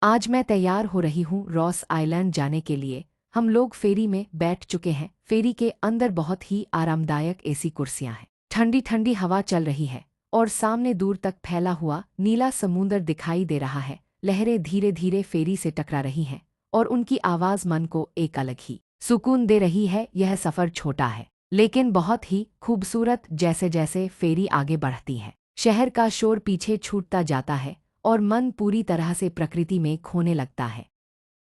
आज मैं तैयार हो रही हूँ रॉस आइलैंड जाने के लिए। हम लोग फेरी में बैठ चुके हैं। फेरी के अंदर बहुत ही आरामदायक एसी कुर्सियां हैं। ठंडी ठंडी हवा चल रही है और सामने दूर तक फैला हुआ नीला समुंदर दिखाई दे रहा है। लहरें धीरे धीरे फेरी से टकरा रही हैं और उनकी आवाज़ मन को एक अलग ही सुकून दे रही है। यह सफ़र छोटा है लेकिन बहुत ही खूबसूरत। जैसे जैसे फेरी आगे बढ़ती है, शहर का शोर पीछे छूटता जाता है और मन पूरी तरह से प्रकृति में खोने लगता है।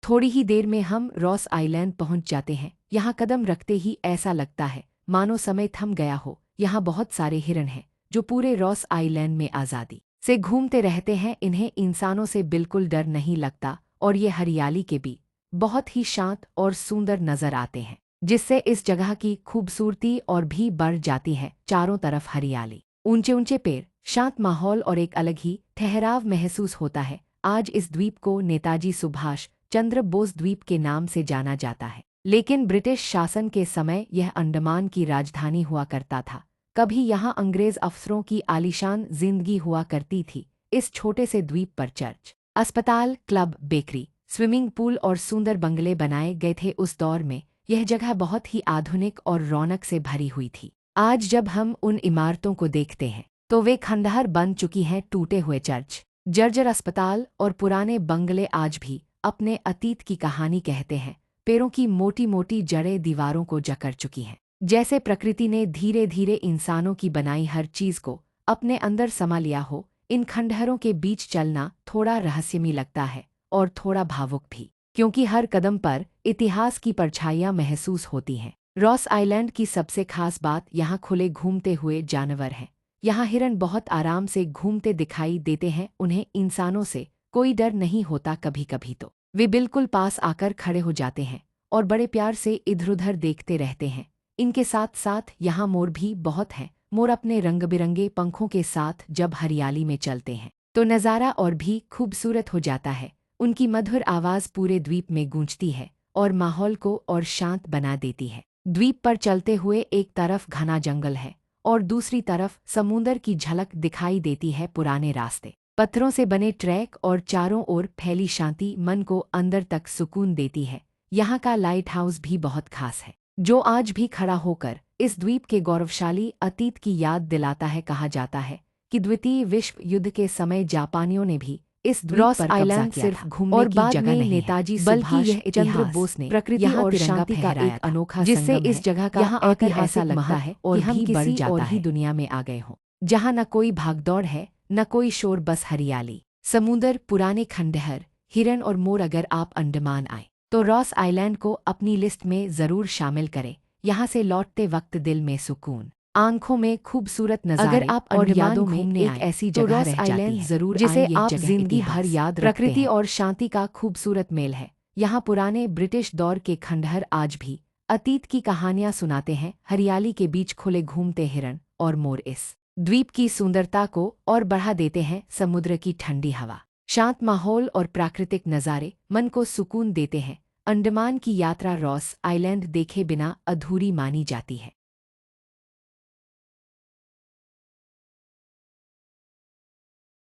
थोड़ी ही देर में हम रॉस आइलैंड पहुंच जाते हैं। यहाँ कदम रखते ही ऐसा लगता है मानो समय थम गया हो। यहाँ बहुत सारे हिरण हैं जो पूरे रॉस आइलैंड में आज़ादी से घूमते रहते हैं। इन्हें इंसानों से बिल्कुल डर नहीं लगता और ये हरियाली के भी बहुत ही शांत और सुंदर नजर आते हैं, जिससे इस जगह की खूबसूरती और भी बढ़ जाती है। चारों तरफ हरियाली, ऊंचे ऊंचे पेड़, शांत माहौल और एक अलग ही ठहराव महसूस होता है। आज इस द्वीप को नेताजी सुभाष चंद्र बोस द्वीप के नाम से जाना जाता है, लेकिन ब्रिटिश शासन के समय यह अंडमान की राजधानी हुआ करता था। कभी यहाँ अंग्रेज अफसरों की आलीशान जिंदगी हुआ करती थी। इस छोटे से द्वीप पर चर्च, अस्पताल, क्लब, बेकरी, स्विमिंग पूल और सुंदर बंगले बनाए गए थे। उस दौर में यह जगह बहुत ही आधुनिक और रौनक से भरी हुई थी। आज जब हम उन इमारतों को देखते हैं तो वे खंडहर बन चुकी हैं। टूटे हुए चर्च, जर्जर अस्पताल और पुराने बंगले आज भी अपने अतीत की कहानी कहते हैं। पेड़ों की मोटी मोटी जड़ें दीवारों को जकड़ चुकी हैं, जैसे प्रकृति ने धीरे धीरे इंसानों की बनाई हर चीज को अपने अंदर समा लिया हो। इन खंडहरों के बीच चलना थोड़ा रहस्यमय लगता है और थोड़ा भावुक भी, क्योंकि हर कदम पर इतिहास की परछाइयां महसूस होती हैं। रॉस आइलैंड की सबसे खास बात यहाँ खुले घूमते हुए जानवर हैं। यहाँ हिरन बहुत आराम से घूमते दिखाई देते हैं। उन्हें इंसानों से कोई डर नहीं होता। कभी कभी तो वे बिल्कुल पास आकर खड़े हो जाते हैं और बड़े प्यार से इधर-उधर देखते रहते हैं। इनके साथ साथ यहाँ मोर भी बहुत हैं। मोर अपने रंग बिरंगे पंखों के साथ जब हरियाली में चलते हैं तो नज़ारा और भी खूबसूरत हो जाता है। उनकी मधुर आवाज़ पूरे द्वीप में गूंजती है और माहौल को और शांत बना देती है। द्वीप पर चलते हुए एक तरफ घना जंगल है और दूसरी तरफ समुंदर की झलक दिखाई देती है। पुराने रास्ते, पत्थरों से बने ट्रैक और चारों ओर फैली शांति मन को अंदर तक सुकून देती है। यहाँ का लाइट हाउस भी बहुत खास है, जो आज भी खड़ा होकर इस द्वीप के गौरवशाली अतीत की याद दिलाता है। कहा जाता है कि द्वितीय विश्व युद्ध के समय जापानियों ने भी इस रॉस आइलैंड सिर्फ घूमने और की जगह नहीं नेताजी बल्कि यह चंद्र बोस ने प्रकृति और शांति का एक अनोखा जिससे इस जगह का यहाँ आकर ऐसा लगता है और हम किसी और ही दुनिया में आ गए हों, जहाँ न कोई भागदौड़ है न कोई शोर, बस हरियाली, समुंदर, पुराने खंडहर, हिरन और मोर। अगर आप अंडमान आए तो रॉस आइलैंड को अपनी लिस्ट में जरूर शामिल करें। यहाँ से लौटते वक्त दिल में सुकून, आंखों में खूबसूरत नज़ारे अगर आप और यादों में एक ऐसी जगह रह जाती है जरूर जिसे आप जिंदगी भर याद रखते हैं। प्रकृति और शांति का खूबसूरत मेल है। यहाँ पुराने ब्रिटिश दौर के खंडहर आज भी अतीत की कहानियां सुनाते हैं। हरियाली के बीच खुले घूमते हिरन और मोर इस द्वीप की सुंदरता को और बढ़ा देते हैं। समुद्र की ठंडी हवा, शांत माहौल और प्राकृतिक नज़ारे मन को सुकून देते हैं। अंडमान की यात्रा रॉस आइलैंड देखे बिना अधूरी मानी जाती है।